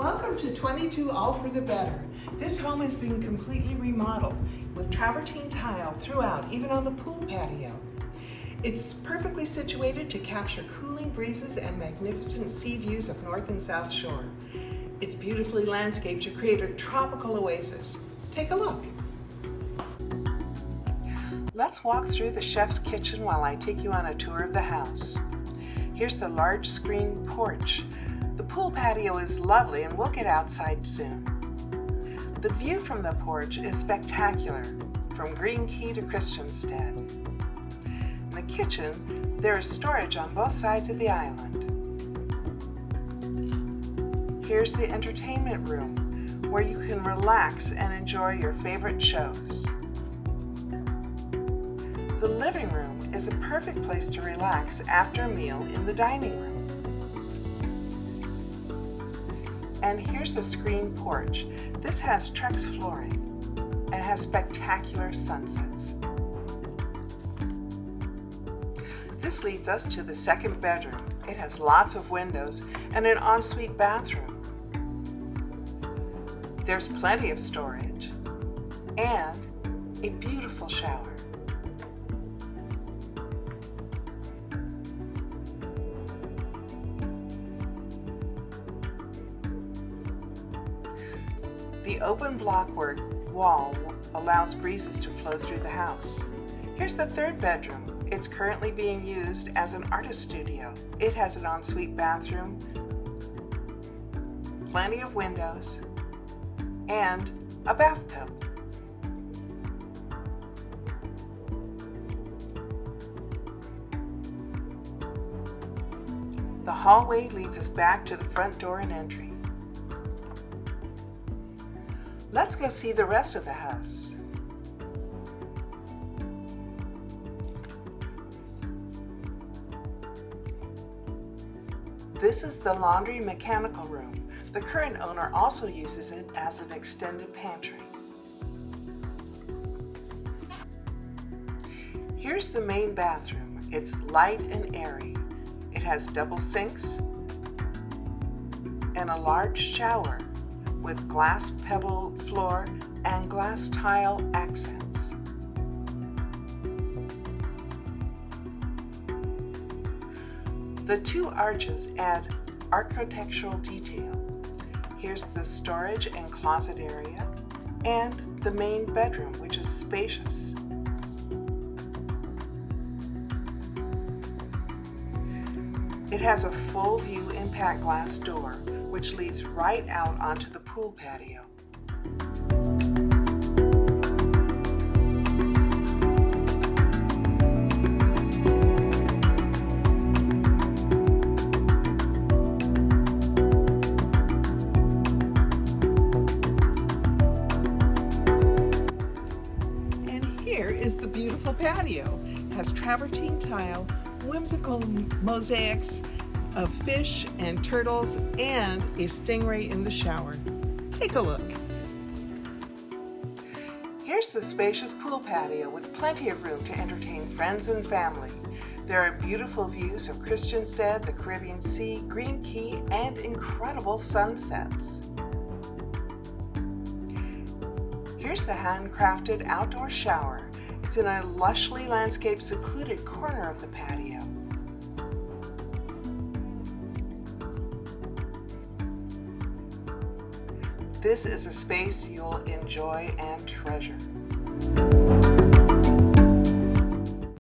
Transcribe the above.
Welcome to 22 All for the Better. This home has been completely remodeled with travertine tile throughout, even on the pool patio. It's perfectly situated to capture cooling breezes and magnificent sea views of North and South Shore. It's beautifully landscaped to create a tropical oasis. Take a look. Let's walk through the chef's kitchen while I take you on a tour of the house. Here's the large screen porch. The pool patio is lovely and we'll get outside soon. The view from the porch is spectacular, from Green Key to Christiansted. In the kitchen, there is storage on both sides of the island. Here's the entertainment room, where you can relax and enjoy your favorite shows. The living room is a perfect place to relax after a meal in the dining room. And here's the screen porch. This has Trex flooring and has spectacular sunsets. This leads us to the second bedroom. It has lots of windows and an ensuite bathroom. There's plenty of storage and a beautiful shower. The open blockwork wall allows breezes to flow through the house. Here's the third bedroom. It's currently being used as an artist studio. It has an ensuite bathroom, plenty of windows, and a bathtub. The hallway leads us back to the front door and entry. Let's go see the rest of the house. This is the laundry mechanical room. The current owner also uses it as an extended pantry. Here's the main bathroom. It's light and airy. It has double sinks and a large shower with glass pebble floor and glass tile accents. The two arches add architectural detail. Here's the storage and closet area and the main bedroom, which is spacious. It has a full view impact glass door, which leads right out onto the pool patio. And here is the beautiful patio. It has travertine tile, whimsical mosaics of fish and turtles, and a stingray in the shower. Take a look. Here's the spacious pool patio with plenty of room to entertain friends and family. There are beautiful views of Christiansted, the Caribbean Sea, Green Key, and incredible sunsets. Here's the handcrafted outdoor shower. It's in a lushly landscaped, secluded corner of the patio. This is a space you'll enjoy and treasure.